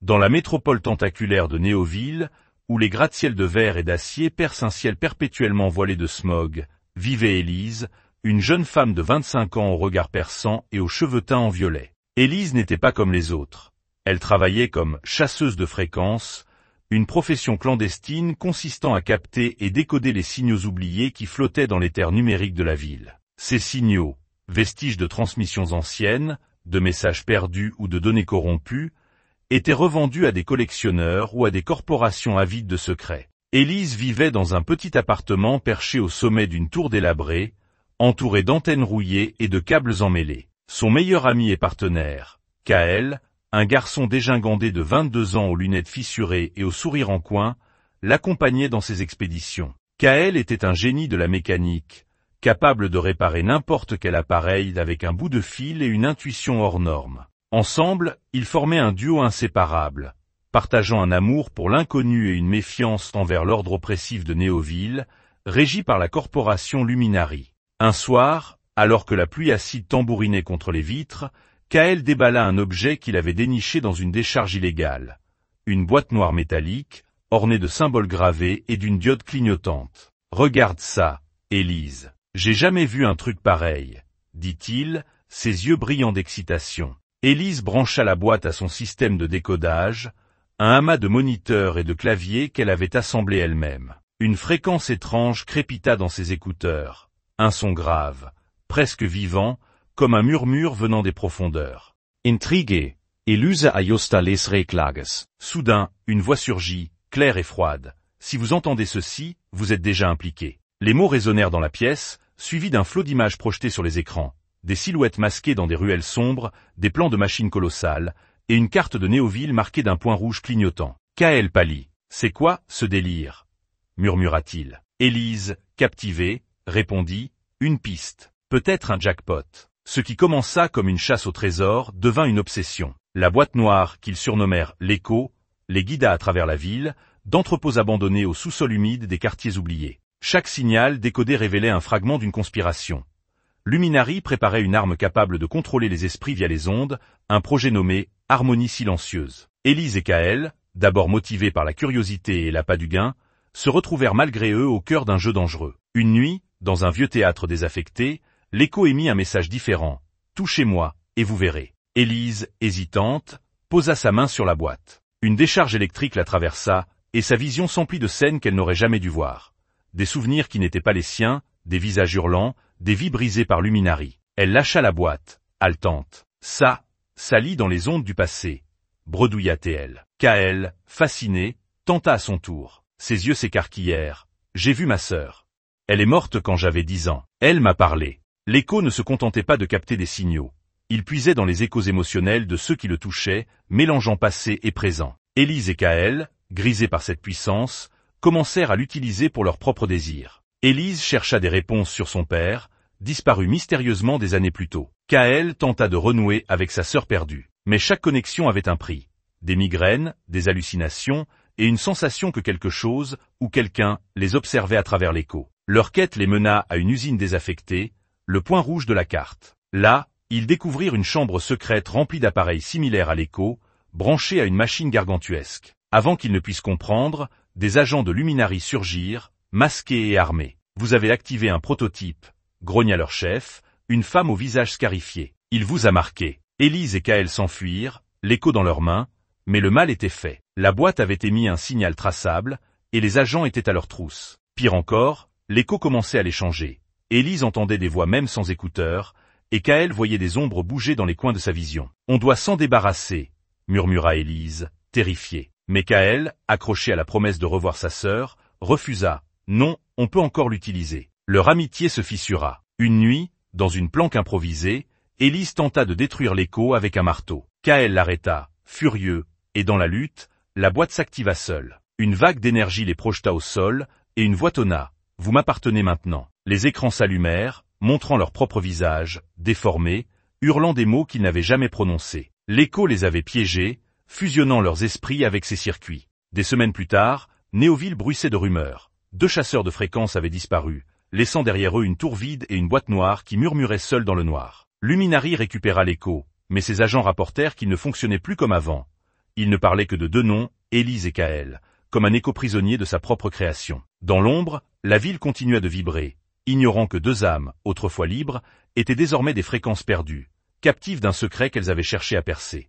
Dans la métropole tentaculaire de Néoville, où les gratte-ciels de verre et d'acier percent un ciel perpétuellement voilé de smog, vivait Élise, une jeune femme de 25 ans au regard perçant et aux cheveux teints en violet. Élise n'était pas comme les autres. Elle travaillait comme chasseuse de fréquences, une profession clandestine consistant à capter et décoder les signaux oubliés qui flottaient dans l'éther numérique de la ville. Ces signaux, vestiges de transmissions anciennes, de messages perdus ou de données corrompues, étaient revendus à des collectionneurs ou à des corporations avides de secrets. Élise vivait dans un petit appartement perché au sommet d'une tour délabrée, entouré d'antennes rouillées et de câbles emmêlés. Son meilleur ami et partenaire, Kael, un garçon dégingandé de 22 ans aux lunettes fissurées et au sourire en coin, l'accompagnait dans ses expéditions. Kael était un génie de la mécanique, capable de réparer n'importe quel appareil avec un bout de fil et une intuition hors norme. Ensemble, ils formaient un duo inséparable, partageant un amour pour l'inconnu et une méfiance envers l'ordre oppressif de Néoville, régi par la corporation Luminari. Un soir, alors que la pluie acide tambourinait contre les vitres, Kael déballa un objet qu'il avait déniché dans une décharge illégale. Une boîte noire métallique, ornée de symboles gravés et d'une diode clignotante. « Regarde ça, Élise. J'ai jamais vu un truc pareil, » dit-il, ses yeux brillants d'excitation. Élise brancha la boîte à son système de décodage, un amas de moniteurs et de claviers qu'elle avait assemblés elle-même. Une fréquence étrange crépita dans ses écouteurs, un son grave, presque vivant, comme un murmure venant des profondeurs. Intrigué, Élise ajusta les réglages. Soudain, une voix surgit, claire et froide. Si vous entendez ceci, vous êtes déjà impliqué. Les mots résonnèrent dans la pièce, suivis d'un flot d'images projetées sur les écrans, des silhouettes masquées dans des ruelles sombres, des plans de machines colossales, et une carte de Néoville marquée d'un point rouge clignotant. Kael pâlit. « C'est quoi, ce délire ?» murmura-t-il. Élise, captivée, répondit, « Une piste. Peut-être un jackpot. » Ce qui commença comme une chasse au trésor devint une obsession. La boîte noire, qu'ils surnommèrent l'écho, les guida à travers la ville, d'entrepôts abandonnés au sous-sol humide des quartiers oubliés. Chaque signal décodé révélait un fragment d'une conspiration. Luminari préparait une arme capable de contrôler les esprits via les ondes, un projet nommé « Harmonie silencieuse ». Élise et Kael, d'abord motivés par la curiosité et l'appât du gain, se retrouvèrent malgré eux au cœur d'un jeu dangereux. Une nuit, dans un vieux théâtre désaffecté, l'écho émit un message différent. « Touchez-moi, et vous verrez. » Élise, hésitante, posa sa main sur la boîte. Une décharge électrique la traversa, et sa vision s'emplit de scènes qu'elle n'aurait jamais dû voir. Des souvenirs qui n'étaient pas les siens, des visages hurlants, des vies brisées par Luminari. Elle lâcha la boîte, haletante. Ça lit dans les ondes du passé, bredouilla-t-elle. Kael, fasciné, tenta à son tour. Ses yeux s'écarquillèrent. J'ai vu ma sœur. Elle est morte quand j'avais 10 ans. Elle m'a parlé. L'écho ne se contentait pas de capter des signaux. Il puisait dans les échos émotionnels de ceux qui le touchaient, mélangeant passé et présent. Élise et Kael, grisés par cette puissance, commencèrent à l'utiliser pour leurs propres désirs. Élise chercha des réponses sur son père, disparu mystérieusement des années plus tôt. Kael tenta de renouer avec sa sœur perdue. Mais chaque connexion avait un prix. Des migraines, des hallucinations, et une sensation que quelque chose, ou quelqu'un, les observait à travers l'écho. Leur quête les mena à une usine désaffectée, le point rouge de la carte. Là, ils découvrirent une chambre secrète remplie d'appareils similaires à l'écho, branchés à une machine gargantuesque. Avant qu'ils ne puissent comprendre, des agents de Luminari surgirent, masqués et armés. Vous avez activé un prototype, grogna leur chef, une femme au visage scarifié. Il vous a marqué. Élise et Kael s'enfuirent, l'écho dans leurs mains, mais le mal était fait. La boîte avait émis un signal traçable, et les agents étaient à leur trousse. Pire encore, l'écho commençait à les changer. Élise entendait des voix même sans écouteurs, et Kael voyait des ombres bouger dans les coins de sa vision. On doit s'en débarrasser, murmura Élise, terrifiée. Mais Kael, accroché à la promesse de revoir sa sœur, refusa. Non, on peut encore l'utiliser. Leur amitié se fissura. Une nuit, dans une planque improvisée, Élise tenta de détruire l'écho avec un marteau. Kael l'arrêta, furieux, et dans la lutte, la boîte s'activa seule. Une vague d'énergie les projeta au sol, et une voix tonna. Vous m'appartenez maintenant. Les écrans s'allumèrent, montrant leur propre visage, déformés, hurlant des mots qu'ils n'avaient jamais prononcés. L'écho les avait piégés, fusionnant leurs esprits avec ses circuits. Des semaines plus tard, Néoville bruissait de rumeurs. 2 chasseurs de fréquences avaient disparu, laissant derrière eux une tour vide et une boîte noire qui murmurait seule dans le noir. Luminari récupéra l'écho, mais ses agents rapportèrent qu'il ne fonctionnait plus comme avant. Il ne parlait que de deux noms, Élise et Kaël, comme un écho prisonnier de sa propre création. Dans l'ombre, la ville continua de vibrer, ignorant que deux âmes, autrefois libres, étaient désormais des fréquences perdues, captives d'un secret qu'elles avaient cherché à percer.